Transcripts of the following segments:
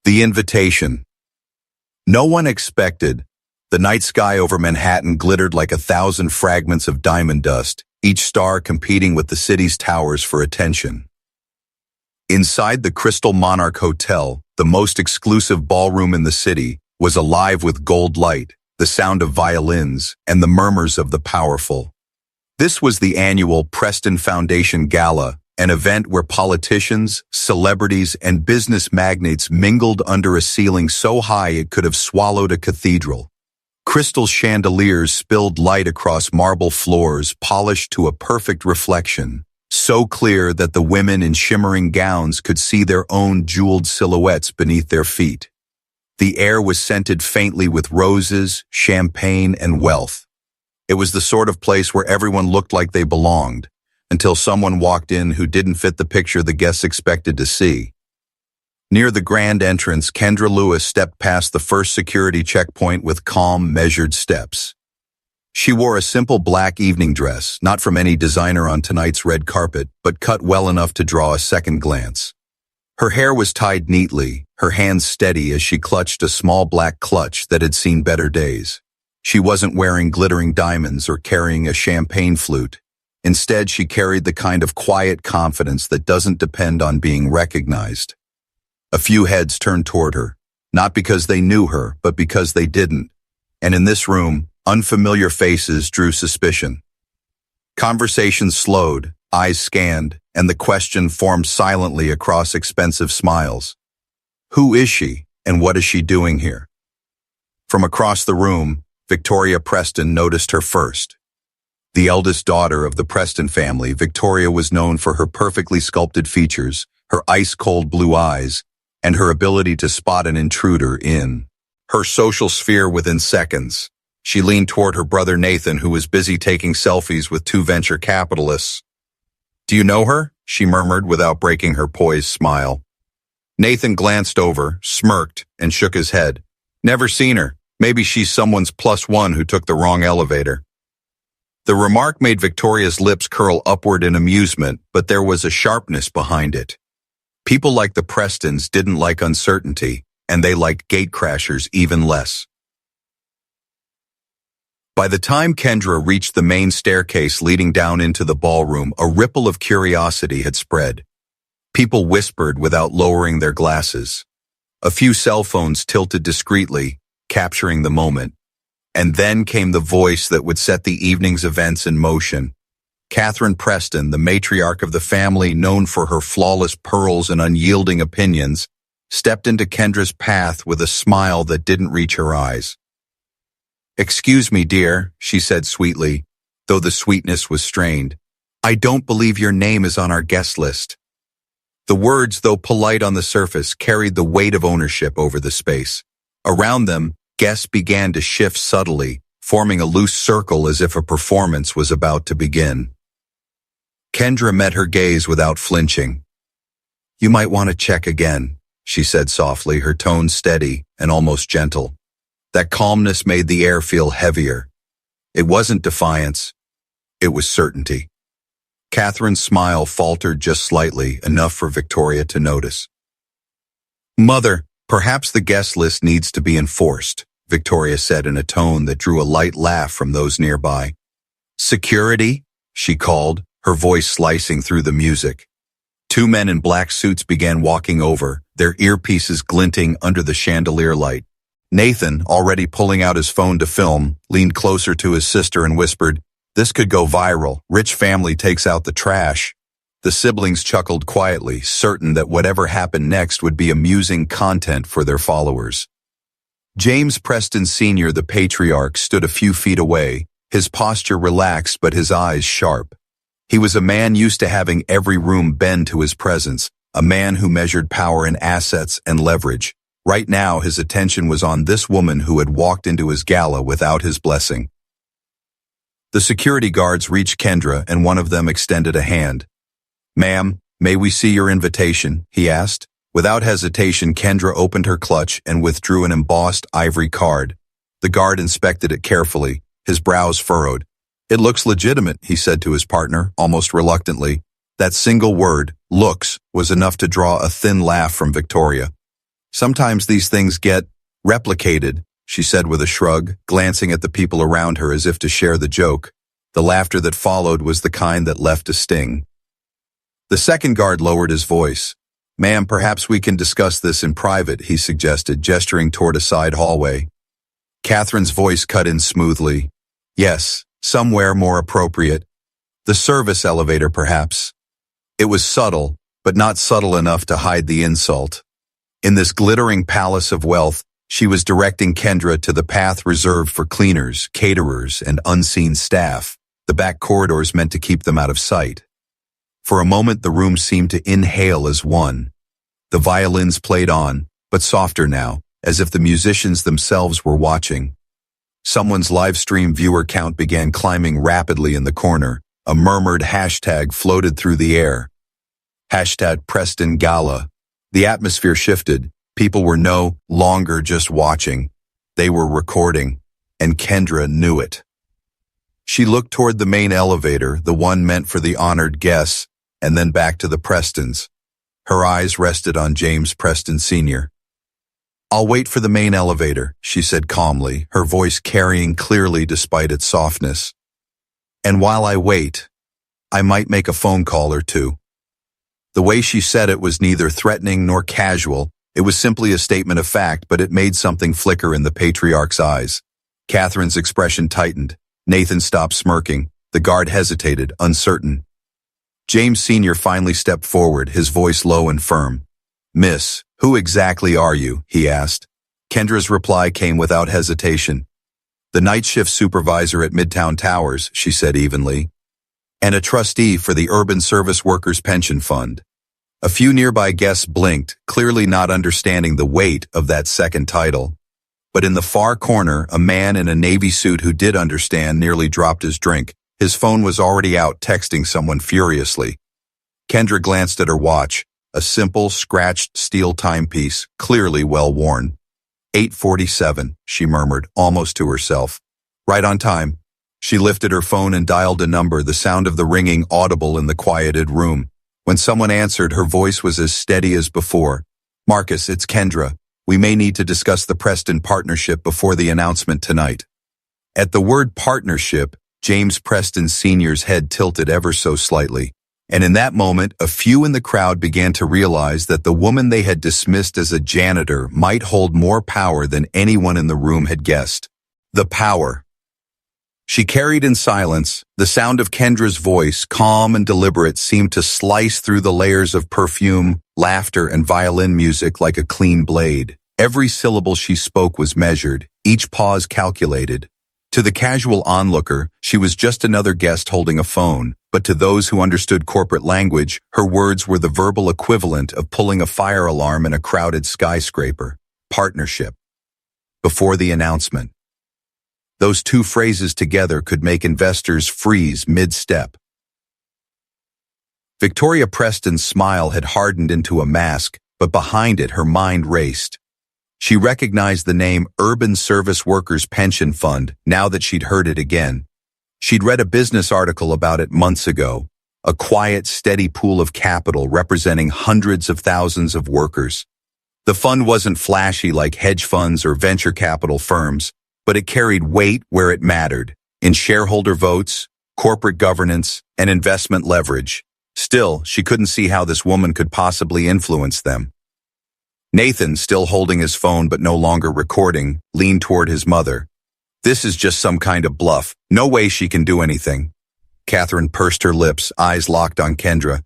The invitation. No one expected. The night sky over Manhattan glittered like 1,000 fragments of diamond dust, each star competing with the city's towers for attention. Inside the Crystal Monarch Hotel, the most exclusive ballroom in the city, was alive with gold light, the sound of violins, and the murmurs of the powerful. This was the annual Preston Foundation Gala, an event where politicians, celebrities, and business magnates mingled under a ceiling so high it could have swallowed a cathedral. Crystal chandeliers spilled light across marble floors, polished to a perfect reflection, so clear that the women in shimmering gowns could see their own jeweled silhouettes beneath their feet. The air was scented faintly with roses, champagne, and wealth. It was the sort of place where everyone looked like they belonged, until someone walked in who didn't fit the picture the guests expected to see. Near the grand entrance, Kendra Lewis stepped past the first security checkpoint with calm, measured steps. She wore a simple black evening dress, not from any designer on tonight's red carpet, but cut well enough to draw a second glance. Her hair was tied neatly, her hands steady as she clutched a small black clutch that had seen better days. She wasn't wearing glittering diamonds or carrying a champagne flute. Instead, she carried the kind of quiet confidence that doesn't depend on being recognized. A few heads turned toward her, not because they knew her, but because they didn't. And in this room, unfamiliar faces drew suspicion. Conversations slowed, eyes scanned, and the question formed silently across expensive smiles. Who is she, and what is she doing here? From across the room, Victoria Preston noticed her first. The eldest daughter of the Preston family, Victoria was known for her perfectly sculpted features, her ice-cold blue eyes, and her ability to spot an intruder in her social sphere within seconds. She leaned toward her brother Nathan, who was busy taking selfies with two venture capitalists. "Do you know her?" she murmured without breaking her poised smile. Nathan glanced over, smirked, and shook his head. "Never seen her. Maybe she's someone's +1 who took the wrong elevator." The remark made Victoria's lips curl upward in amusement, but there was a sharpness behind it. People like the Prestons didn't like uncertainty, and they liked gatecrashers even less. By the time Kendra reached the main staircase leading down into the ballroom, a ripple of curiosity had spread. People whispered without lowering their glasses. A few cell phones tilted discreetly, capturing the moment. And then came the voice that would set the evening's events in motion. Catherine Preston, the matriarch of the family known for her flawless pearls and unyielding opinions, stepped into Kendra's path with a smile that didn't reach her eyes. "Excuse me, dear," she said sweetly, though the sweetness was strained. "I don't believe your name is on our guest list." The words, though polite on the surface, carried the weight of ownership over the space. Around them, guests began to shift subtly, forming a loose circle as if a performance was about to begin. Kendra met her gaze without flinching. "You might want to check again," she said softly, her tone steady and almost gentle. That calmness made the air feel heavier. It wasn't defiance. It was certainty. Catherine's smile faltered just slightly, enough for Victoria to notice. "Mother, perhaps the guest list needs to be enforced," Victoria said in a tone that drew a light laugh from those nearby. "Security?" she called, her voice slicing through the music. Two men in black suits began walking over, their earpieces glinting under the chandelier light. Nathan, already pulling out his phone to film, leaned closer to his sister and whispered, "This could go viral. Rich family takes out the trash." The siblings chuckled quietly, certain that whatever happened next would be amusing content for their followers. James Preston Sr., the patriarch, stood a few feet away, his posture relaxed but his eyes sharp. He was a man used to having every room bend to his presence, a man who measured power in assets and leverage. Right now, his attention was on this woman who had walked into his gala without his blessing. The security guards reached Kendra, and one of them extended a hand. "Ma'am, may we see your invitation?" he asked. Without hesitation, Kendra opened her clutch and withdrew an embossed ivory card. The guard inspected it carefully, his brows furrowed. "It looks legitimate," he said to his partner, almost reluctantly. That single word, "looks," was enough to draw a thin laugh from Victoria. Sometimes these things get replicated, she said with a shrug, glancing at the people around her as if to share the joke. The laughter that followed was the kind that left a sting. The second guard lowered his voice. "Ma'am, perhaps we can discuss this in private," he suggested, gesturing toward a side hallway. Catherine's voice cut in smoothly. "Yes, somewhere more appropriate. The service elevator, perhaps." It was subtle, but not subtle enough to hide the insult. In this glittering palace of wealth, she was directing Kendra to the path reserved for cleaners, caterers, and unseen staff, the back corridors meant to keep them out of sight. For a moment, the room seemed to inhale as one. The violins played on, but softer now, as if the musicians themselves were watching. Someone's live stream viewer count began climbing rapidly in the corner. A murmured hashtag floated through the air. Hashtag Preston Gala. The atmosphere shifted. People were no longer just watching. They were recording, and Kendra knew it. She looked toward the main elevator, the one meant for the honored guests, and then back to the Prestons. Her eyes rested on James Preston Sr. "I'll wait for the main elevator," she said calmly, her voice carrying clearly despite its softness. "And while I wait, I might make a phone call or two." The way she said it was neither threatening nor casual. It was simply a statement of fact, but it made something flicker in the patriarch's eyes. Catherine's expression tightened. Nathan stopped smirking. The guard hesitated, uncertain. James Sr. finally stepped forward, his voice low and firm. "Miss, who exactly are you?" he asked. Kendra's reply came without hesitation. "The night shift supervisor at Midtown Towers," she said evenly, "and a trustee for the Urban Service Workers Pension Fund." A few nearby guests blinked, clearly not understanding the weight of that second title. But in the far corner, a man in a navy suit who did understand nearly dropped his drink. His phone was already out, texting someone furiously. Kendra glanced at her watch, a simple, scratched steel timepiece, clearly well worn. 8:47, she murmured, almost to herself. Right on time. She lifted her phone and dialed a number, the sound of the ringing audible in the quieted room. When someone answered, her voice was as steady as before. "Marcus, it's Kendra. We may need to discuss the Preston partnership before the announcement tonight." At the word partnership, James Preston Sr.'s head tilted ever so slightly. And in that moment, a few in the crowd began to realize that the woman they had dismissed as a janitor might hold more power than anyone in the room had guessed. The power. She carried in silence. The sound of Kendra's voice, calm and deliberate, seemed to slice through the layers of perfume, laughter, and violin music like a clean blade. Every syllable she spoke was measured, each pause calculated. To the casual onlooker, she was just another guest holding a phone, but to those who understood corporate language, her words were the verbal equivalent of pulling a fire alarm in a crowded skyscraper. Partnership. Before the announcement. Those two phrases together could make investors freeze mid-step. Victoria Preston's smile had hardened into a mask, but behind it her mind raced. She recognized the name Urban Service Workers Pension Fund now that she'd heard it again. She'd read a business article about it months ago, a quiet, steady pool of capital representing hundreds of thousands of workers. The fund wasn't flashy like hedge funds or venture capital firms, but it carried weight where it mattered, in shareholder votes, corporate governance, and investment leverage. Still, she couldn't see how this woman could possibly influence them. Nathan, still holding his phone but no longer recording, leaned toward his mother. "This is just some kind of bluff. No way she can do anything." Catherine pursed her lips, eyes locked on Kendra.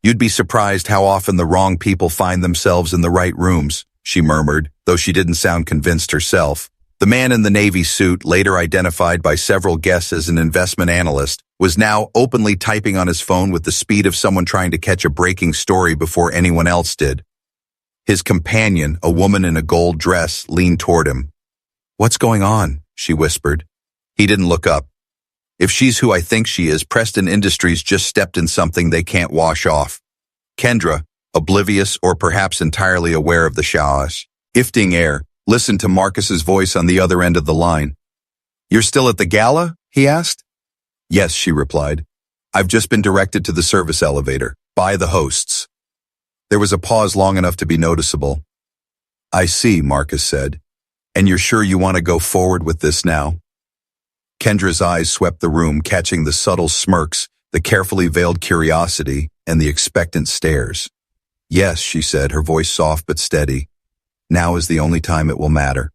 "You'd be surprised how often the wrong people find themselves in the right rooms," she murmured, though she didn't sound convinced herself. The man in the navy suit, later identified by several guests as an investment analyst, was now openly typing on his phone with the speed of someone trying to catch a breaking story before anyone else did. His companion, a woman in a gold dress, leaned toward him. "What's going on?" she whispered. He didn't look up. "If she's who I think she is, Preston Industries just stepped in something they can't wash off." Kendra, oblivious or perhaps entirely aware of the showers, ifting air, listened to Marcus's voice on the other end of the line. "You're still at the gala?" he asked. "Yes," she replied. "I've just been directed to the service elevator, by the hosts." There was a pause long enough to be noticeable. I see, Marcus said. And you're sure you want to go forward with this now? Kendra's eyes swept the room, catching the subtle smirks, the carefully veiled curiosity, and the expectant stares. Yes, she said, her voice soft but steady. Now is the only time it will matter.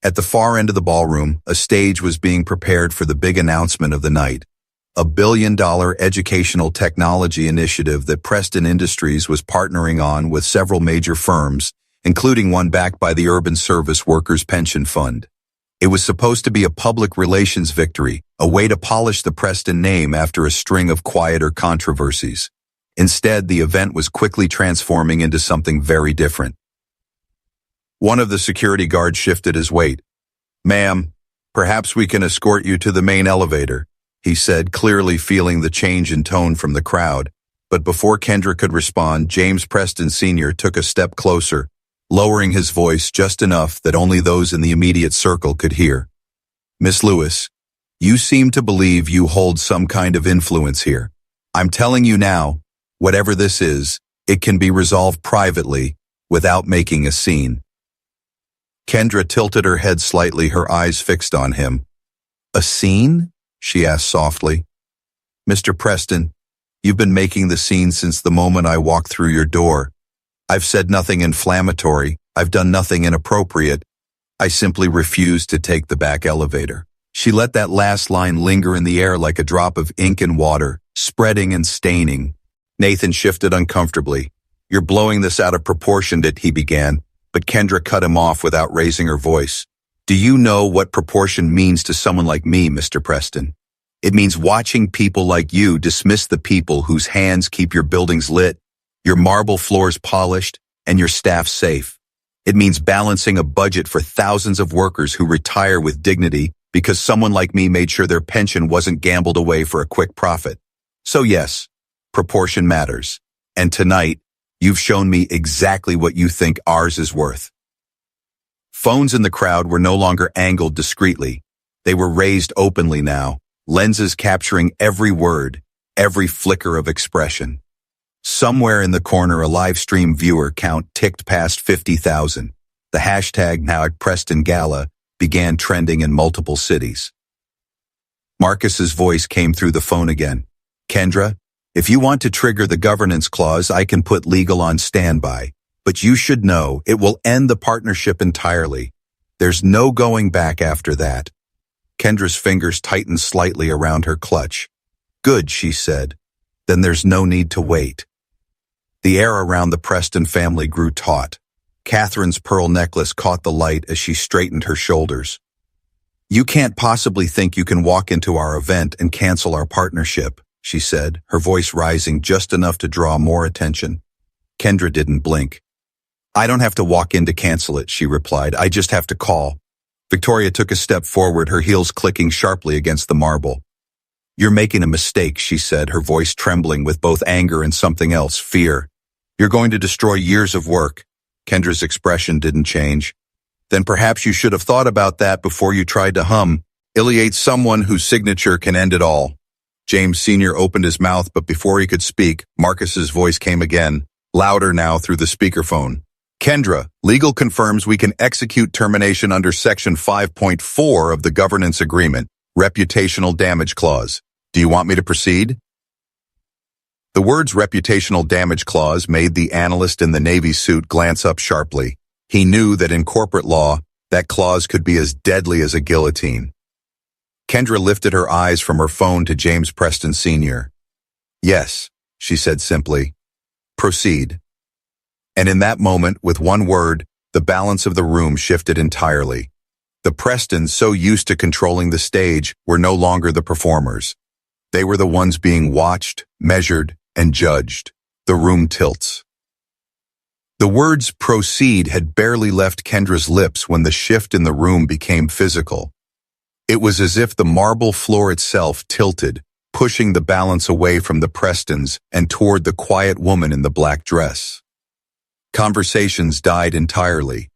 At the far end of the ballroom, a stage was being prepared for the big announcement of the night. A billion-dollar educational technology initiative that Preston Industries was partnering on with several major firms, including one backed by the Urban Service Workers Pension Fund. It was supposed to be a public relations victory, a way to polish the Preston name after a string of quieter controversies. Instead, the event was quickly transforming into something very different. One of the security guards shifted his weight. "Ma'am, perhaps we can escort you to the main elevator," he said, clearly feeling the change in tone from the crowd. But before Kendra could respond, James Preston Sr. took a step closer, lowering his voice just enough that only those in the immediate circle could hear. "Miss Lewis, you seem to believe you hold some kind of influence here. I'm telling you now, whatever this is, it can be resolved privately, without making a scene." Kendra tilted her head slightly, her eyes fixed on him. "A scene?" she asked softly. "Mr. Preston, you've been making the scene since the moment I walked through your door. I've said nothing inflammatory. I've done nothing inappropriate. I simply refuse to take the back elevator." She let that last line linger in the air like a drop of ink in water, spreading and staining. Nathan shifted uncomfortably. "You're blowing this out of proportion," he began, but Kendra cut him off without raising her voice. "Do you know what proportion means to someone like me, Mr. Preston? It means watching people like you dismiss the people whose hands keep your buildings lit, your marble floors polished, and your staff safe. It means balancing a budget for thousands of workers who retire with dignity because someone like me made sure their pension wasn't gambled away for a quick profit. So yes, proportion matters. And tonight, you've shown me exactly what you think ours is worth." Phones in the crowd were no longer angled discreetly. They were raised openly now, lenses capturing every word, every flicker of expression. Somewhere in the corner, a live stream viewer count ticked past 50,000. The hashtag #PrestonGala began trending in multiple cities. Marcus's voice came through the phone again. "Kendra, if you want to trigger the governance clause, I can put legal on standby. But you should know it will end the partnership entirely. There's no going back after that." Kendra's fingers tightened slightly around her clutch. "Good," she said. "Then there's no need to wait." The air around the Preston family grew taut. Catherine's pearl necklace caught the light as she straightened her shoulders. "You can't possibly think you can walk into our event and cancel our partnership," she said, her voice rising just enough to draw more attention. Kendra didn't blink. "I don't have to walk in to cancel it," she replied. "I just have to call." Victoria took a step forward, her heels clicking sharply against the marble. "You're making a mistake," she said, her voice trembling with both anger and something else, fear. "You're going to destroy years of work." Kendra's expression didn't change. "Then perhaps you should have thought about that before you tried to humiliate someone whose signature can end it all." James Sr. opened his mouth, but before he could speak, Marcus's voice came again, louder now through the speakerphone. "Kendra, legal confirms we can execute termination under Section 5.4 of the Governance Agreement, Reputational Damage Clause. Do you want me to proceed?" The words reputational damage clause made the analyst in the Navy suit glance up sharply. He knew that in corporate law, that clause could be as deadly as a guillotine. Kendra lifted her eyes from her phone to James Preston Sr. "Yes," she said simply. "Proceed." And in that moment, with one word, the balance of the room shifted entirely. The Prestons, so used to controlling the stage, were no longer the performers. They were the ones being watched, measured, and judged. The room tilts. The words "proceed" had barely left Kendra's lips when the shift in the room became physical. It was as if the marble floor itself tilted, pushing the balance away from the Prestons and toward the quiet woman in the black dress. Conversations died entirely.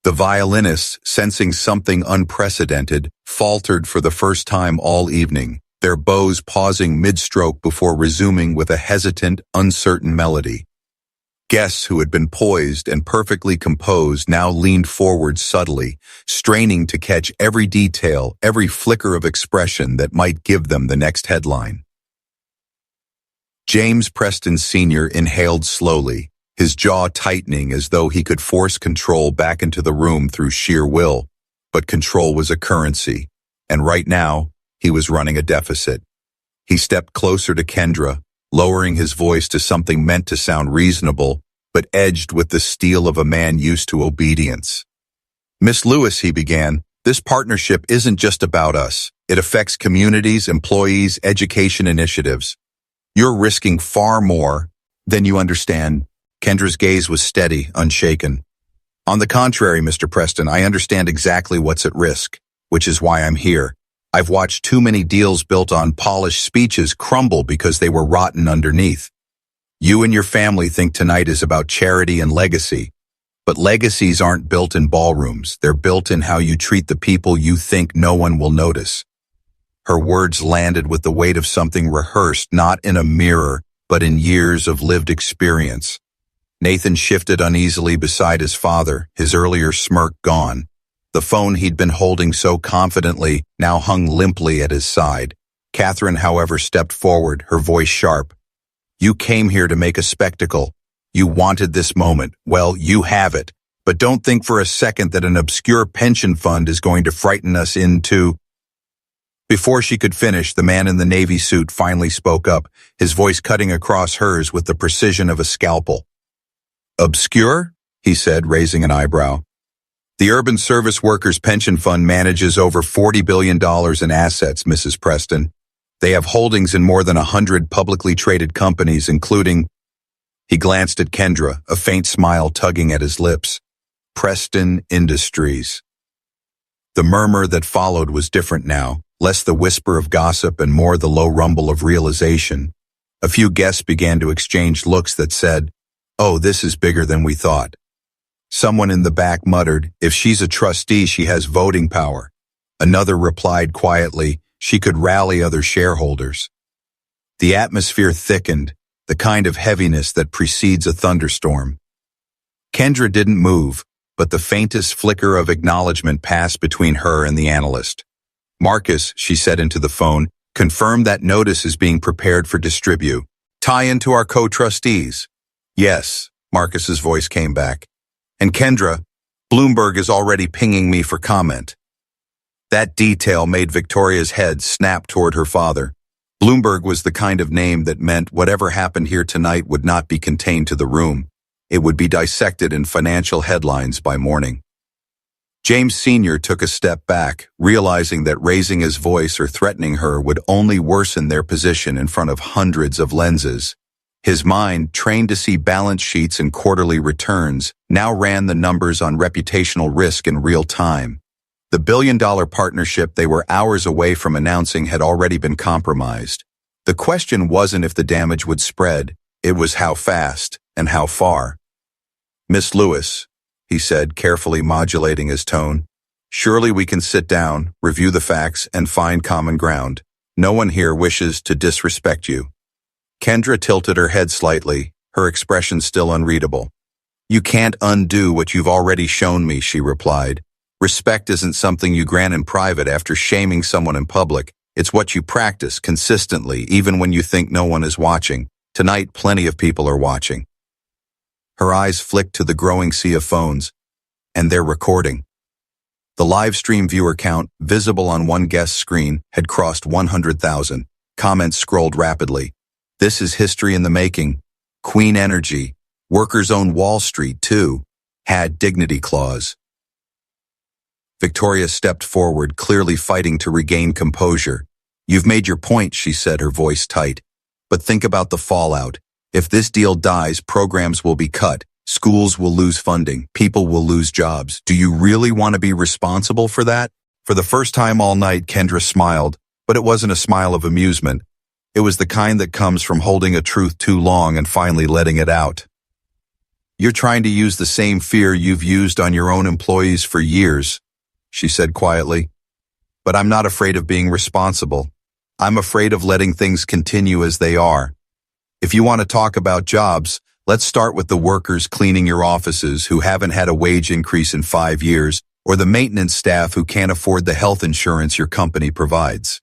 The violinists, sensing something unprecedented, faltered for the first time all evening, their bows pausing mid-stroke before resuming with a hesitant, uncertain melody. Guests who had been poised and perfectly composed now leaned forward subtly, straining to catch every detail, every flicker of expression that might give them the next headline. James Preston Sr. inhaled slowly, his jaw tightening as though he could force control back into the room through sheer will. But control was a currency, and right now, he was running a deficit. He stepped closer to Kendra, lowering his voice to something meant to sound reasonable, but edged with the steel of a man used to obedience. "Miss Lewis," he began, "this partnership isn't just about us. It affects communities, employees, education initiatives. You're risking far more than you understand." Kendra's gaze was steady, unshaken. "On the contrary, Mr. Preston, I understand exactly what's at risk, which is why I'm here. I've watched too many deals built on polished speeches crumble because they were rotten underneath. You and your family think tonight is about charity and legacy, but legacies aren't built in ballrooms. They're built in how you treat the people you think no one will notice." Her words landed with the weight of something rehearsed, not in a mirror, but in years of lived experience. Nathan shifted uneasily beside his father, his earlier smirk gone. The phone he'd been holding so confidently now hung limply at his side. Catherine, however, stepped forward, her voice sharp. "You came here to make a spectacle. You wanted this moment. Well, you have it. But don't think for a second that an obscure pension fund is going to frighten us into—" Before she could finish, the man in the navy suit finally spoke up, his voice cutting across hers with the precision of a scalpel. "Obscure?" he said, raising an eyebrow. "The Urban Service Workers Pension Fund manages over $40 billion in assets, Mrs. Preston. They have holdings in more than 100 publicly traded companies, including—" He glanced at Kendra, a faint smile tugging at his lips. "Preston Industries." The murmur that followed was different now, less the whisper of gossip and more the low rumble of realization. A few guests began to exchange looks that said, "Oh, this is bigger than we thought." Someone in the back muttered, "If she's a trustee, she has voting power." Another replied quietly, "She could rally other shareholders." The atmosphere thickened, the kind of heaviness that precedes a thunderstorm. Kendra didn't move, but the faintest flicker of acknowledgement passed between her and the analyst. "Marcus," she said into the phone, "confirm that notice is being prepared for distribute. Tie into our co-trustees." "Yes," Marcus's voice came back. "And Kendra, Bloomberg is already pinging me for comment." That detail made Victoria's head snap toward her father. Bloomberg was the kind of name that meant whatever happened here tonight would not be contained to the room. It would be dissected in financial headlines by morning. James Sr. took a step back, realizing that raising his voice or threatening her would only worsen their position in front of hundreds of lenses. His mind, trained to see balance sheets and quarterly returns, now ran the numbers on reputational risk in real time. The billion-dollar partnership they were hours away from announcing had already been compromised. The question wasn't if the damage would spread, it was how fast and how far. "Miss Lewis," he said, carefully modulating his tone, "surely we can sit down, review the facts, and find common ground. No one here wishes to disrespect you." Kendra tilted her head slightly, her expression still unreadable. "You can't undo what you've already shown me," she replied. "Respect isn't something you grant in private after shaming someone in public. It's what you practice consistently, even when you think no one is watching. Tonight, plenty of people are watching." Her eyes flicked to the growing sea of phones, and they're recording. The live stream viewer count, visible on one guest's screen, had crossed 100,000. Comments scrolled rapidly. "This is history in the making. Queen Energy. Workers own Wall Street, too. Had dignity clause." Victoria stepped forward, clearly fighting to regain composure. "You've made your point," she said, her voice tight. "But think about the fallout. If this deal dies, programs will be cut. Schools will lose funding. People will lose jobs. Do you really want to be responsible for that?" For the first time all night, Kendra smiled, but it wasn't a smile of amusement. It was the kind that comes from holding a truth too long and finally letting it out. "You're trying to use the same fear you've used on your own employees for years," she said quietly. "But I'm not afraid of being responsible. I'm afraid of letting things continue as they are. If you want to talk about jobs, Let's start with the workers cleaning your offices who haven't had a wage increase in 5 years, or the maintenance staff who can't afford the health insurance your company provides.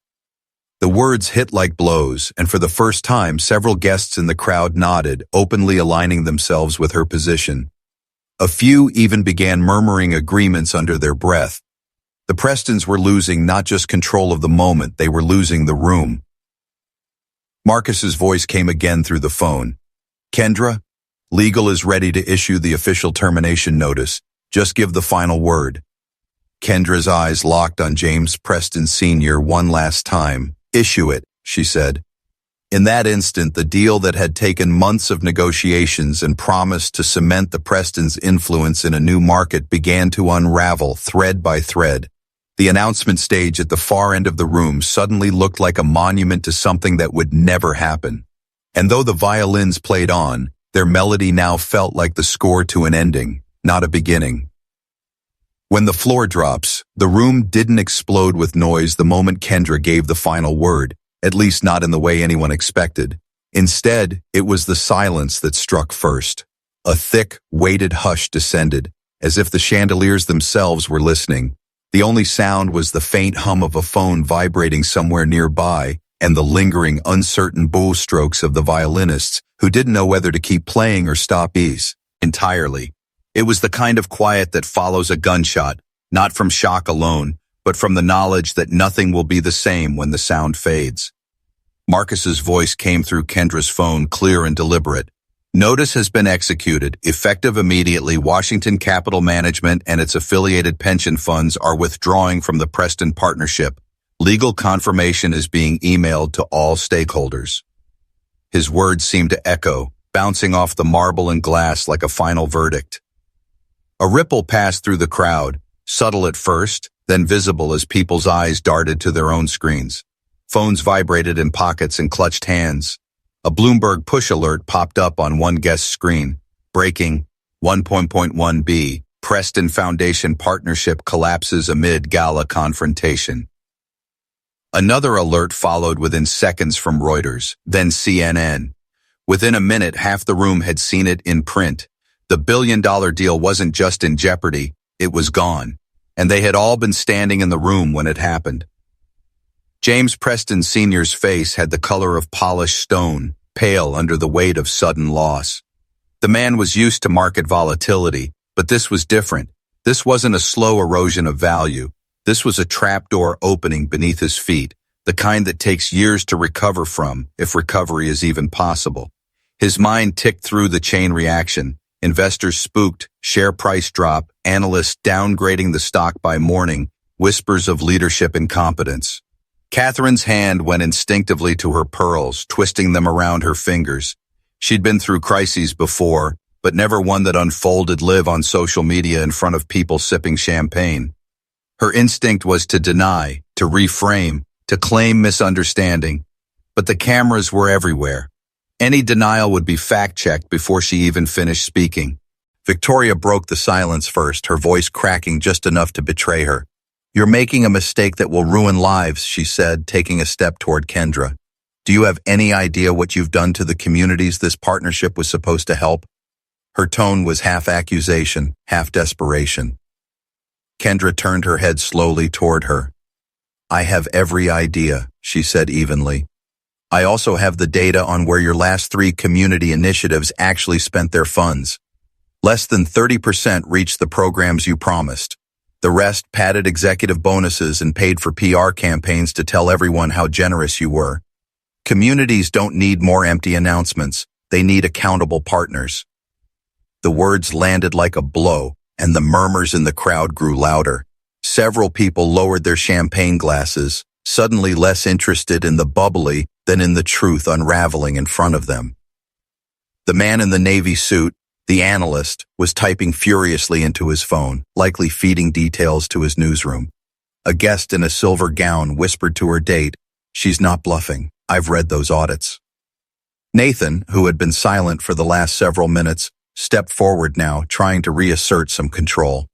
The words hit like blows, and for the first time, several guests in the crowd nodded, openly aligning themselves with her position. A few even began murmuring agreements under their breath. The Prestons were losing not just control of the moment, they were losing the room. Marcus's voice came again through the phone. Kendra, legal is ready to issue the official termination notice. Just give the final word. Kendra's eyes locked on James Preston Sr. one last time. Issue it, she said. In that instant, the deal that had taken months of negotiations and promised to cement the Prestons' influence in a new market began to unravel thread by thread. The announcement stage at the far end of the room suddenly looked like a monument to something that would never happen. And though the violins played on, their melody now felt like the score to an ending, not a beginning. When the floor drops, the room didn't explode with noise the moment Kendra gave the final word, at least not in the way anyone expected. Instead, it was the silence that struck first. A thick, weighted hush descended, as if the chandeliers themselves were listening. The only sound was the faint hum of a phone vibrating somewhere nearby and the lingering, uncertain bow strokes of the violinists who didn't know whether to keep playing or stop ease entirely. It was the kind of quiet that follows a gunshot, not from shock alone, but from the knowledge that nothing will be the same when the sound fades. Marcus's voice came through Kendra's phone, clear and deliberate. Notice has been executed, effective immediately. Washington Capital Management and its affiliated pension funds are withdrawing from the Preston partnership. Legal confirmation is being emailed to all stakeholders. His words seemed to echo, bouncing off the marble and glass like a final verdict. A ripple passed through the crowd, subtle at first, then visible as people's eyes darted to their own screens. Phones vibrated in pockets and clutched hands. A Bloomberg push alert popped up on one guest's screen. Breaking, 1.1b, Preston Foundation partnership collapses amid gala confrontation. Another alert followed within seconds from Reuters, then CNN. Within a minute, half the room had seen it in print. The billion-dollar deal wasn't just in jeopardy, it was gone. And they had all been standing in the room when it happened. James Preston Sr.'s face had the color of polished stone, pale under the weight of sudden loss. The man was used to market volatility, but this was different. This wasn't a slow erosion of value. This was a trapdoor opening beneath his feet, the kind that takes years to recover from, if recovery is even possible. His mind ticked through the chain reaction. Investors spooked, share price drop, analysts downgrading the stock by morning, whispers of leadership incompetence. Catherine's hand went instinctively to her pearls, twisting them around her fingers. She'd been through crises before, but never one that unfolded live on social media in front of people sipping champagne. Her instinct was to deny, to reframe, to claim misunderstanding. But the cameras were everywhere. Any denial would be fact-checked before she even finished speaking. Victoria broke the silence first, her voice cracking just enough to betray her. "You're making a mistake that will ruin lives," she said, taking a step toward Kendra. "Do you have any idea what you've done to the communities this partnership was supposed to help?" Her tone was half accusation, half desperation. Kendra turned her head slowly toward her. "I have every idea," she said evenly. "I also have the data on where your last 3 community initiatives actually spent their funds. Less than 30% reached the programs you promised. The rest padded executive bonuses and paid for PR campaigns to tell everyone how generous you were. Communities don't need more empty announcements. They need accountable partners." The words landed like a blow, and the murmurs in the crowd grew louder. Several people lowered their champagne glasses, suddenly less interested in the bubbly than in the truth unraveling in front of them. The man in the navy suit, the analyst, was typing furiously into his phone, likely feeding details to his newsroom. A guest in a silver gown whispered to her date, "She's not bluffing. I've read those audits." Nathan, who had been silent for the last several minutes, stepped forward now, trying to reassert some control.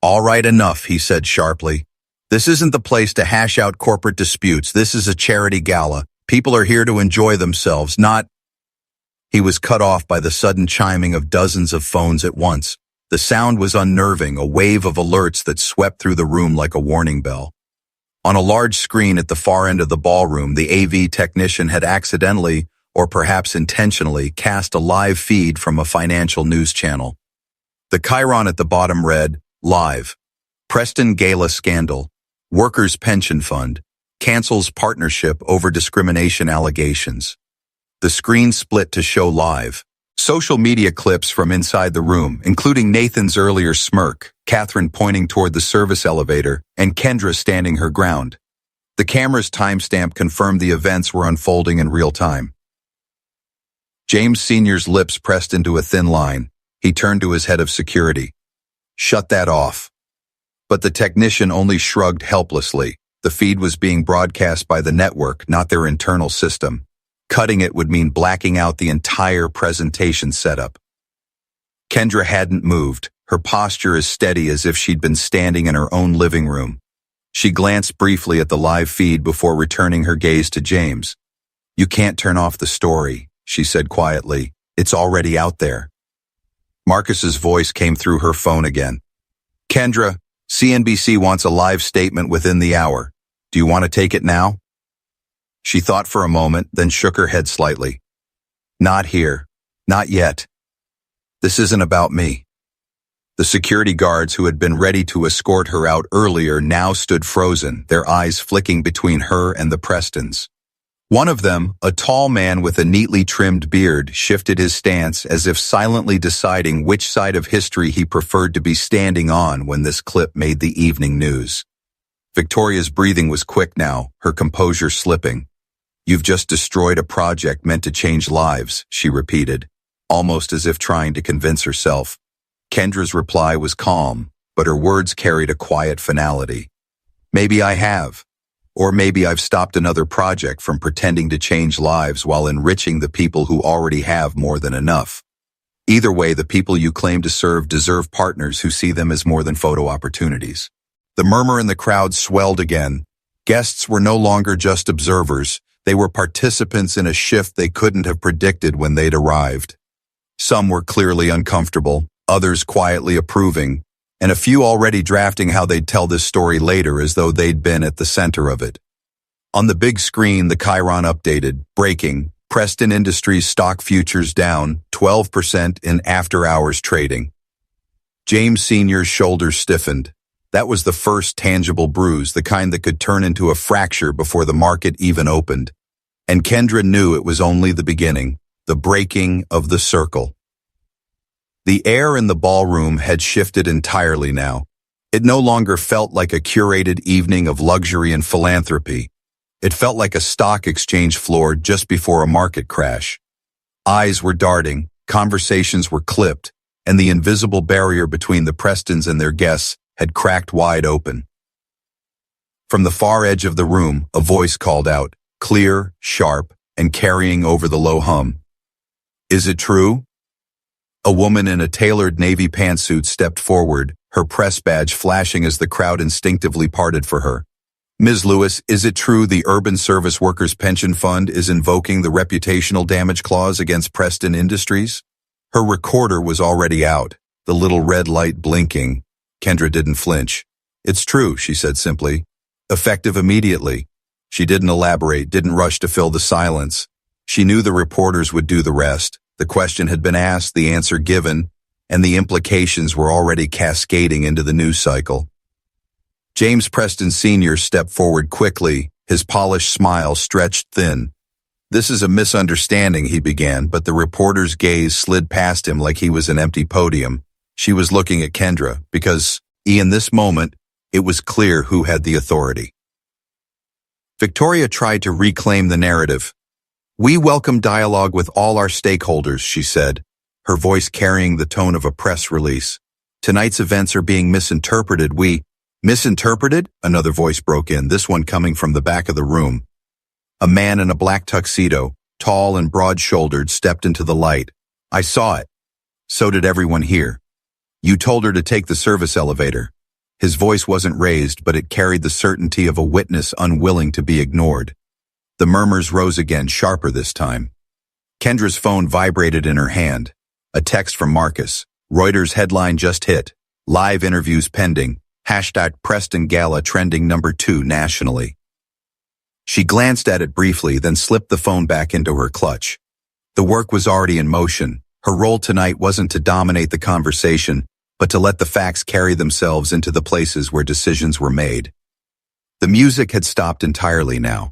"All right, enough," he said sharply. "This isn't the place to hash out corporate disputes. This is a charity gala. People are here to enjoy themselves, not..." He was cut off by the sudden chiming of dozens of phones at once. The sound was unnerving, a wave of alerts that swept through the room like a warning bell. On a large screen at the far end of the ballroom, the AV technician had accidentally, or perhaps intentionally, cast a live feed from a financial news channel. The chyron at the bottom read, "Live. Preston Gala Scandal. Workers' Pension Fund. Cancels partnership over discrimination allegations." The screen split to show live. Social media clips from inside the room, including Nathan's earlier smirk, Catherine pointing toward the service elevator, and Kendra standing her ground. The camera's timestamp confirmed the events were unfolding in real time. James Sr.'s lips pressed into a thin line. He turned to his head of security. "Shut that off." But the technician only shrugged helplessly. The feed was being broadcast by the network, not their internal system. Cutting it would mean blacking out the entire presentation setup. Kendra hadn't moved, her posture as steady as if she'd been standing in her own living room. She glanced briefly at the live feed before returning her gaze to James. "You can't turn off the story," she said quietly. "It's already out there." Marcus's voice came through her phone again. "Kendra, CNBC wants a live statement within the hour. Do you want to take it now?" She thought for a moment, then shook her head slightly. "Not here. Not yet. This isn't about me." The security guards who had been ready to escort her out earlier now stood frozen, their eyes flicking between her and the Prestons. One of them, a tall man with a neatly trimmed beard, shifted his stance as if silently deciding which side of history he preferred to be standing on when this clip made the evening news. Victoria's breathing was quick now, her composure slipping. "You've just destroyed a project meant to change lives," she repeated, almost as if trying to convince herself. Kendra's reply was calm, but her words carried a quiet finality. "Maybe I have. Or maybe I've stopped another project from pretending to change lives while enriching the people who already have more than enough. Either way, the people you claim to serve deserve partners who see them as more than photo opportunities." The murmur in the crowd swelled again. Guests were no longer just observers. They were participants in a shift they couldn't have predicted when they'd arrived. Some were clearly uncomfortable, others quietly approving, and a few already drafting how they'd tell this story later as though they'd been at the center of it. On the big screen, the chyron updated, breaking, Preston Industries stock futures down 12% in after-hours trading. James Sr.'s shoulders stiffened. That was the first tangible bruise, the kind that could turn into a fracture before the market even opened. And Kendra knew it was only the beginning, the breaking of the circle. The air in the ballroom had shifted entirely now. It no longer felt like a curated evening of luxury and philanthropy. It felt like a stock exchange floor just before a market crash. Eyes were darting, conversations were clipped, and the invisible barrier between the Prestons and their guests had cracked wide open. From the far edge of the room, a voice called out, clear, sharp, and carrying over the low hum. "Is it true?" A woman in a tailored navy pantsuit stepped forward, her press badge flashing as the crowd instinctively parted for her. "Ms. Lewis, is it true the Urban Service Workers Pension Fund is invoking the reputational damage clause against Preston Industries?" Her recorder was already out, the little red light blinking. Kendra didn't flinch. "It's true," she said simply. "Effective immediately." She didn't elaborate, didn't rush to fill the silence. She knew the reporters would do the rest. The question had been asked, the answer given, and the implications were already cascading into the news cycle. James Preston Sr. stepped forward quickly, his polished smile stretched thin. "This is a misunderstanding," he began, but the reporter's gaze slid past him like he was an empty podium. She was looking at Kendra, because, in this moment, it was clear who had the authority. Victoria tried to reclaim the narrative. "We welcome dialogue with all our stakeholders," she said, her voice carrying the tone of a press release. "Tonight's events are being misinterpreted. Misinterpreted?" Another voice broke in, this one coming from the back of the room. A man in a black tuxedo, tall and broad-shouldered, stepped into the light. "I saw it. So did everyone here. You told her to take the service elevator." His voice wasn't raised, but it carried the certainty of a witness unwilling to be ignored. The murmurs rose again, sharper this time. Kendra's phone vibrated in her hand. A text from Marcus. Reuters headline just hit. Live interviews pending. Hashtag Preston Gala trending #2 nationally. She glanced at it briefly, then slipped the phone back into her clutch. The work was already in motion. Her role tonight wasn't to dominate the conversation, but to let the facts carry themselves into the places where decisions were made. The music had stopped entirely now.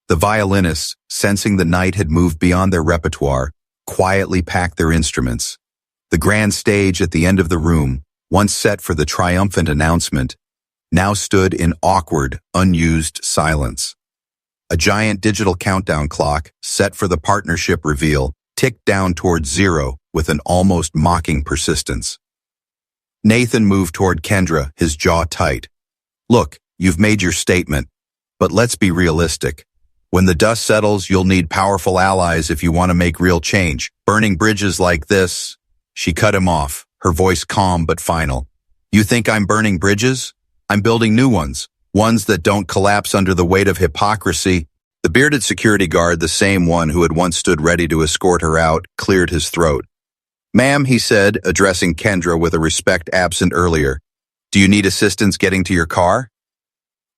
The violinists, sensing the night had moved beyond their repertoire, quietly packed their instruments. The grand stage at the end of the room, once set for the triumphant announcement, now stood in awkward, unused silence. A giant digital countdown clock, set for the partnership reveal, ticked down towards 0 with an almost mocking persistence. Nathan moved toward Kendra, his jaw tight. Look, you've made your statement, but let's be realistic. When the dust settles, you'll need powerful allies if you want to make real change. Burning bridges like this. She cut him off, her voice calm but final. You think I'm burning bridges? I'm building new ones. Ones that don't collapse under the weight of hypocrisy. The bearded security guard, the same one who had once stood ready to escort her out, cleared his throat. Ma'am, he said, addressing Kendra with a respect absent earlier. Do you need assistance getting to your car?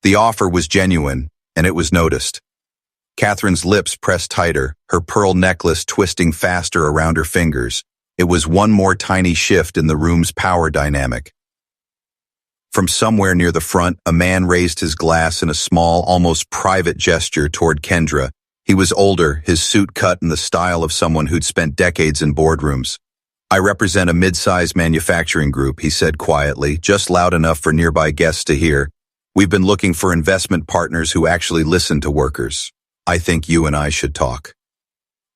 The offer was genuine, and it was noticed. Catherine's lips pressed tighter, her pearl necklace twisting faster around her fingers. It was one more tiny shift in the room's power dynamic. From somewhere near the front, a man raised his glass in a small, almost private gesture toward Kendra. He was older, his suit cut in the style of someone who'd spent decades in boardrooms. I represent a mid-sized manufacturing group, he said quietly, just loud enough for nearby guests to hear. We've been looking for investment partners who actually listen to workers. I think you and I should talk.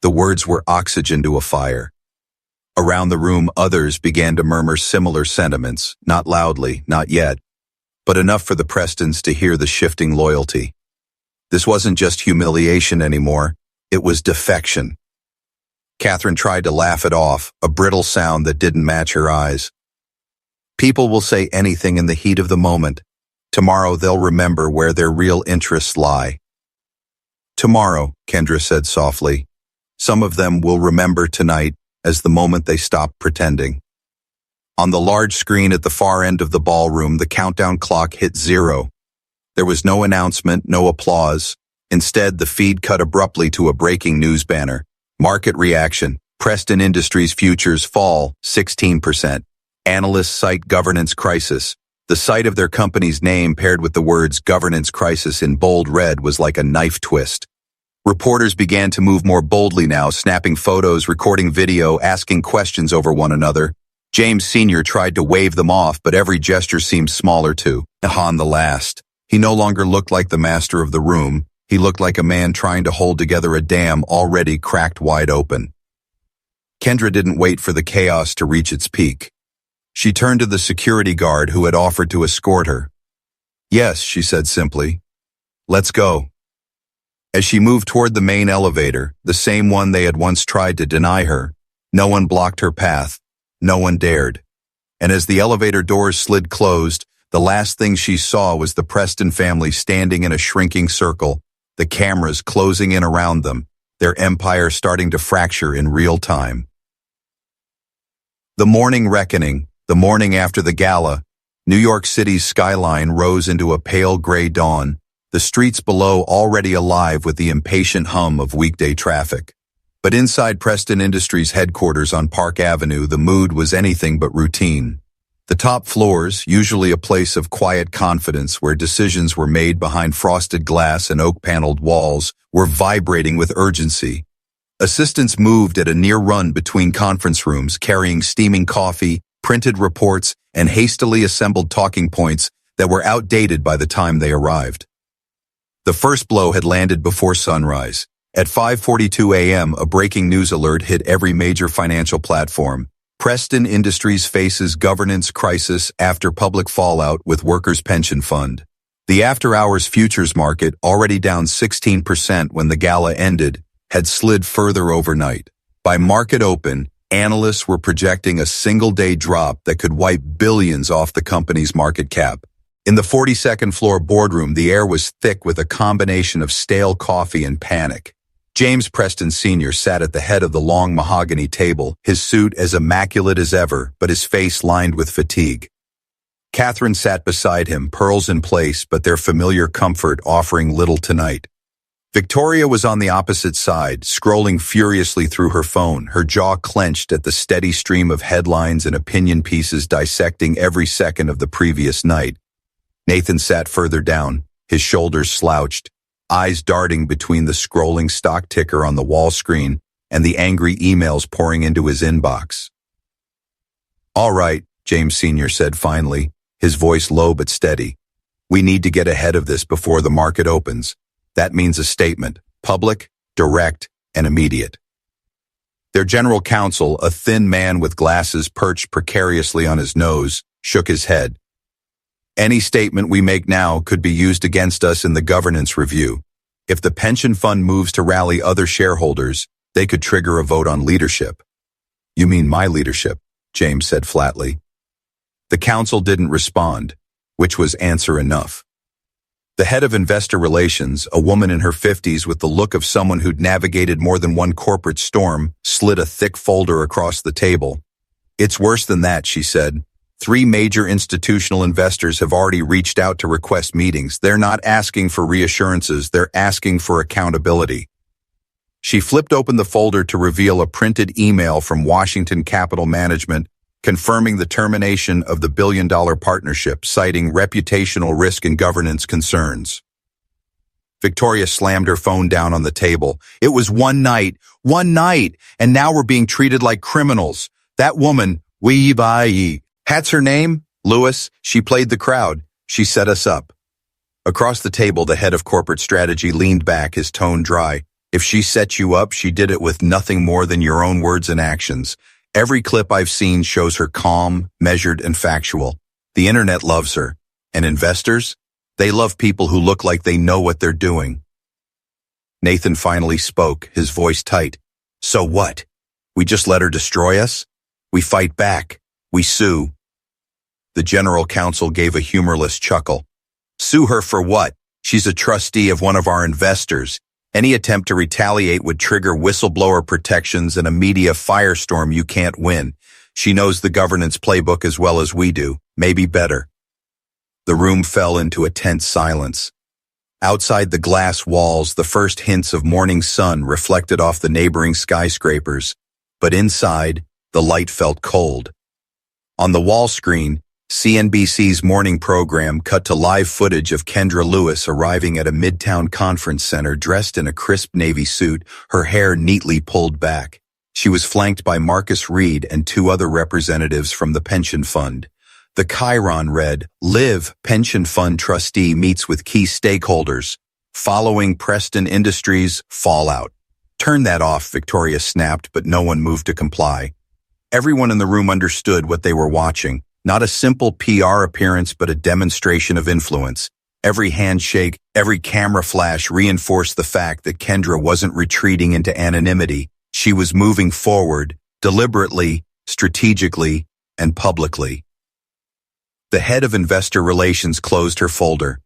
The words were oxygen to a fire. Around the room, others began to murmur similar sentiments, not loudly, not yet, but enough for the Prestons to hear the shifting loyalty. This wasn't just humiliation anymore, it was defection. Catherine tried to laugh it off, a brittle sound that didn't match her eyes. People will say anything in the heat of the moment. Tomorrow they'll remember where their real interests lie. Tomorrow, Kendra said softly. Some of them will remember tonight as the moment they stopped pretending. On the large screen at the far end of the ballroom, the countdown clock hit 0. There was no announcement, no applause. Instead, the feed cut abruptly to a breaking news banner. Market reaction. Preston Industries futures fall 16%. Analysts cite governance crisis. The sight of their company's name paired with the words governance crisis in bold red was like a knife twist. Reporters began to move more boldly now, snapping photos, recording video, asking questions over one another. James Sr. tried to wave them off, but every gesture seemed smaller to Han the last. He no longer looked like the master of the room. He looked like a man trying to hold together a dam already cracked wide open. Kendra didn't wait for the chaos to reach its peak. She turned to the security guard who had offered to escort her. Yes, she said simply. Let's go. As she moved toward the main elevator, the same one they had once tried to deny her, no one blocked her path. No one dared. And as the elevator doors slid closed, the last thing she saw was the Preston family standing in a shrinking circle, the cameras closing in around them, their empire starting to fracture in real time. The morning reckoning, the morning after the gala, New York City's skyline rose into a pale gray dawn, the streets below already alive with the impatient hum of weekday traffic. But inside Preston Industries headquarters on Park Avenue, the mood was anything but routine. The top floors, usually a place of quiet confidence where decisions were made behind frosted glass and oak-paneled walls, were vibrating with urgency. Assistants moved at a near run between conference rooms, carrying steaming coffee, printed reports, and hastily assembled talking points that were outdated by the time they arrived. The first blow had landed before sunrise. At 5:42 a.m., a breaking news alert hit every major financial platform. Preston Industries faces governance crisis after public fallout with workers' pension fund. The after-hours futures market, already down 16% when the gala ended, had slid further overnight. By market open, analysts were projecting a single-day drop that could wipe billions off the company's market cap. In the 42nd floor boardroom, the air was thick with a combination of stale coffee and panic. James Preston Sr. sat at the head of the long mahogany table, his suit as immaculate as ever, but his face lined with fatigue. Catherine sat beside him, pearls in place, but their familiar comfort offering little tonight. Victoria was on the opposite side, scrolling furiously through her phone, her jaw clenched at the steady stream of headlines and opinion pieces dissecting every second of the previous night. Nathan sat further down, his shoulders slouched, eyes darting between the scrolling stock ticker on the wall screen and the angry emails pouring into his inbox. "All right," James Sr. said finally, his voice low but steady. "We need to get ahead of this before the market opens. That means a statement, public, direct, and immediate." Their general counsel, a thin man with glasses perched precariously on his nose, shook his head. "Any statement we make now could be used against us in the governance review. If the pension fund moves to rally other shareholders, they could trigger a vote on leadership." "You mean my leadership," James said flatly. The counsel didn't respond, which was answer enough. The head of investor relations, a woman in her 50s with the look of someone who'd navigated more than one corporate storm, slid a thick folder across the table. "It's worse than that," she said. 3 major institutional investors have already reached out to request meetings. They're not asking for reassurances, they're asking for accountability. She flipped open the folder to reveal a printed email from Washington Capital Management confirming the termination of the billion-dollar partnership, citing reputational risk and governance concerns. Victoria slammed her phone down on the table. "It was one night, and now we're being treated like criminals. That woman, Hat's her name? Lewis. She played the crowd. She set us up." Across the table, the head of corporate strategy leaned back, his tone dry. "If she set you up, she did it with nothing more than your own words and actions. Every clip I've seen shows her calm, measured, and factual. The internet loves her. And investors? They love people who look like they know what they're doing." Nathan finally spoke, his voice tight. "So what? We just let her destroy us? We fight back. We sue." The general counsel gave a humorless chuckle. "Sue her for what? She's a trustee of one of our investors. Any attempt to retaliate would trigger whistleblower protections and a media firestorm you can't win. She knows the governance playbook as well as we do, maybe better." The room fell into a tense silence. Outside the glass walls, the first hints of morning sun reflected off the neighboring skyscrapers, but inside, the light felt cold. On the wall screen, CNBC's morning program cut to live footage of Kendra Lewis arriving at a midtown conference center dressed in a crisp navy suit, her hair neatly pulled back. She was flanked by Marcus Reed and 2 other representatives from the pension fund. The chyron read, "Live Pension Fund Trustee Meets with Key Stakeholders. Following Preston Industries Fallout." "Turn that off," Victoria snapped, but no one moved to comply. Everyone in the room understood what they were watching. Not a simple PR appearance, but a demonstration of influence. Every handshake, every camera flash reinforced the fact that Kendra wasn't retreating into anonymity. She was moving forward, deliberately, strategically, and publicly. The head of investor relations closed her folder.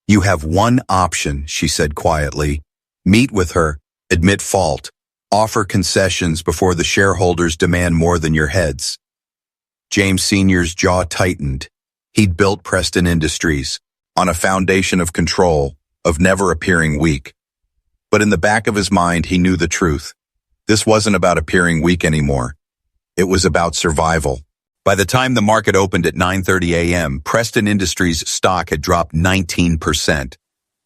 "You have one option," she said quietly. "Meet with her, admit fault, offer concessions before the shareholders demand more than your heads." James Sr.'s jaw tightened. He'd built Preston Industries on a foundation of control, of never appearing weak. But in the back of his mind, he knew the truth. This wasn't about appearing weak anymore. It was about survival. By the time the market opened at 9:30 a.m., Preston Industries stock had dropped 19%.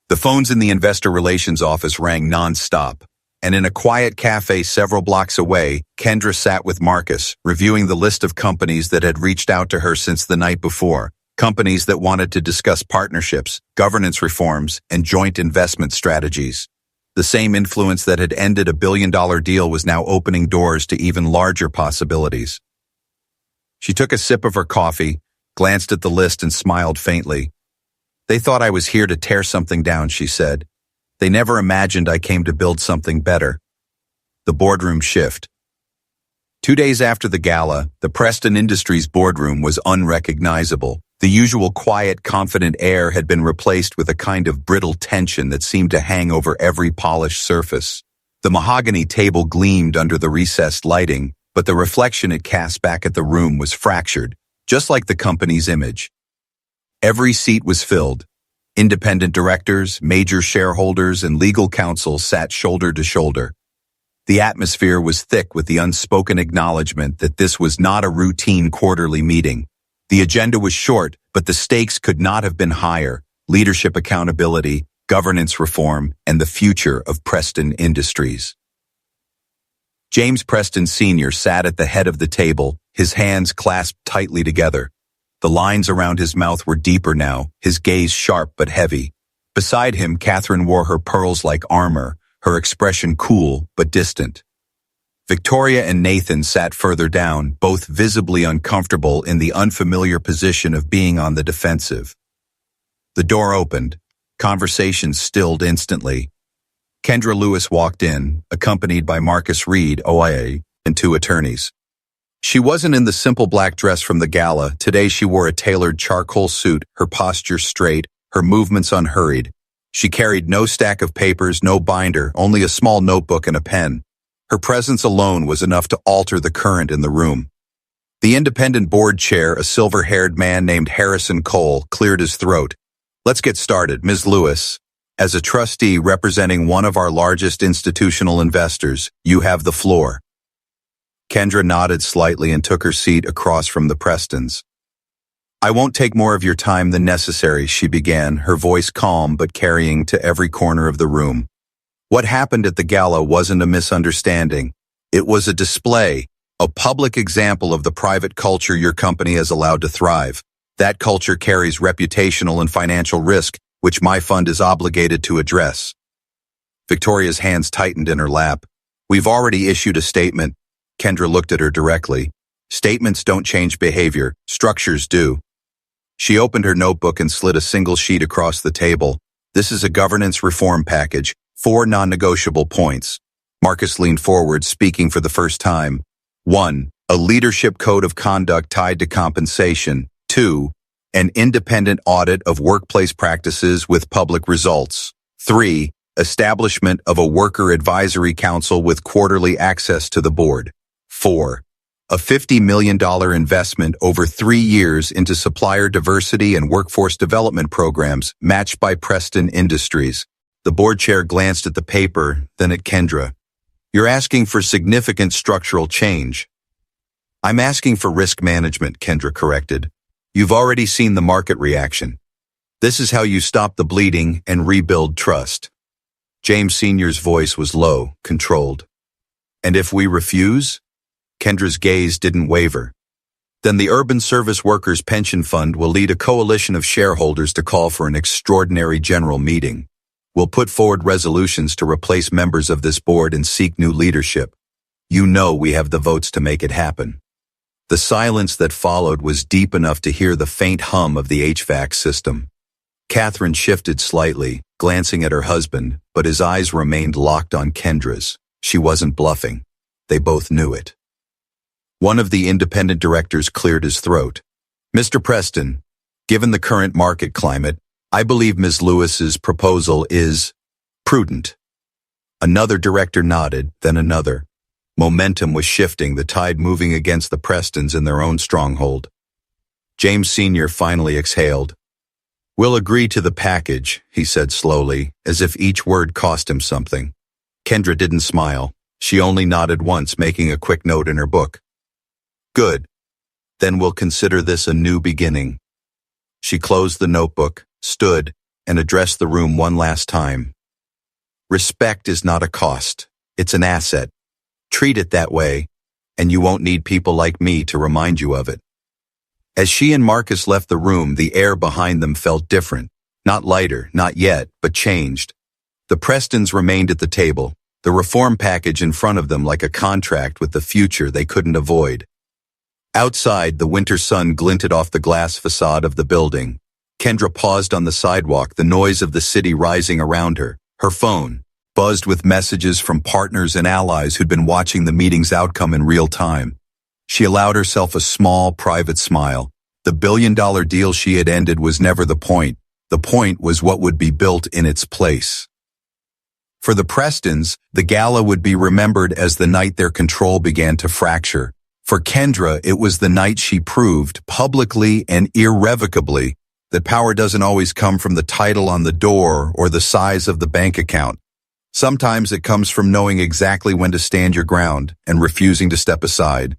The phones in the investor relations office rang non-stop. And in a quiet cafe several blocks away, Kendra sat with Marcus, reviewing the list of companies that had reached out to her since the night before, companies that wanted to discuss partnerships, governance reforms, and joint investment strategies. The same influence that had ended a billion-dollar deal was now opening doors to even larger possibilities. She took a sip of her coffee, glanced at the list, and smiled faintly. "They thought I was here to tear something down," she said. "They never imagined I came to build something better." The boardroom shift. 2 days after the gala, the Preston Industries boardroom was unrecognizable. The usual quiet, confident air had been replaced with a kind of brittle tension that seemed to hang over every polished surface. The mahogany table gleamed under the recessed lighting, but the reflection it cast back at the room was fractured, just like the company's image. Every seat was filled. Independent directors, major shareholders, and legal counsel sat shoulder to shoulder. The atmosphere was thick with the unspoken acknowledgement that this was not a routine quarterly meeting. The agenda was short, but the stakes could not have been higher: leadership accountability, governance reform, and the future of Preston Industries. James Preston Sr. sat at the head of the table, his hands clasped tightly together. The lines around his mouth were deeper now, his gaze sharp but heavy. Beside him, Catherine wore her pearls like armor, her expression cool but distant. Victoria and Nathan sat further down, both visibly uncomfortable in the unfamiliar position of being on the defensive. The door opened. Conversation stilled instantly. Kendra Lewis walked in, accompanied by Marcus Reed, OIA, and two attorneys. She wasn't in the simple black dress from the gala. Today she wore a tailored charcoal suit, her posture straight, her movements unhurried. She carried no stack of papers, no binder, only a small notebook and a pen. Her presence alone was enough to alter the current in the room. The independent board chair, a silver-haired man named Harrison Cole, cleared his throat. "Let's get started, Ms. Lewis. As a trustee representing one of our largest institutional investors, you have the floor." Kendra nodded slightly and took her seat across from the Prestons. "I won't take more of your time than necessary," she began, her voice calm but carrying to every corner of the room. "What happened at the gala wasn't a misunderstanding. It was a display, a public example of the private culture your company has allowed to thrive. That culture carries reputational and financial risk, which my fund is obligated to address." Victoria's hands tightened in her lap. "We've already issued a statement." Kendra looked at her directly. "Statements don't change behavior, structures do." She opened her notebook and slid a single sheet across the table. "This is a governance reform package, 4 non-negotiable points." Marcus leaned forward, speaking for the first time. 1. A leadership code of conduct tied to compensation. 2. An independent audit of workplace practices with public results. 3. Establishment of a worker advisory council with quarterly access to the board. 4. A $50 million investment over 3 years into supplier diversity and workforce development programs matched by Preston Industries. The board chair glanced at the paper, then at Kendra. "You're asking for significant structural change." "I'm asking for risk management," Kendra corrected. "You've already seen the market reaction. This is how you stop the bleeding and rebuild trust." James Sr.'s voice was low, controlled. "And if we refuse?" Kendra's gaze didn't waver. "Then the Urban Service Workers Pension Fund will lead a coalition of shareholders to call for an extraordinary general meeting. We'll put forward resolutions to replace members of this board and seek new leadership. You know we have the votes to make it happen." The silence that followed was deep enough to hear the faint hum of the HVAC system. Catherine shifted slightly, glancing at her husband, but his eyes remained locked on Kendra's. She wasn't bluffing. They both knew it. One of the independent directors cleared his throat. "Mr. Preston, given the current market climate, I believe Ms. Lewis's proposal is prudent." Another director nodded, then another. Momentum was shifting, the tide moving against the Prestons in their own stronghold. James Sr. finally exhaled. "We'll agree to the package," he said slowly, as if each word cost him something. Kendra didn't smile. She only nodded once, making a quick note in her book. "Good. Then we'll consider this a new beginning." She closed the notebook, stood, and addressed the room one last time. "Respect is not a cost. It's an asset. Treat it that way, and you won't need people like me to remind you of it." As she and Marcus left the room, the air behind them felt different. Not lighter, not yet, but changed. The Prestons remained at the table, the reform package in front of them like a contract with the future they couldn't avoid. Outside, the winter sun glinted off the glass facade of the building. Kendra paused on the sidewalk, the noise of the city rising around her. Her phone buzzed with messages from partners and allies who'd been watching the meeting's outcome in real time. She allowed herself a small, private smile. The billion-dollar deal she had ended was never the point. The point was what would be built in its place. For the Prestons, the gala would be remembered as the night their control began to fracture. For Kendra, it was the night she proved, publicly and irrevocably, that power doesn't always come from the title on the door or the size of the bank account. Sometimes it comes from knowing exactly when to stand your ground and refusing to step aside.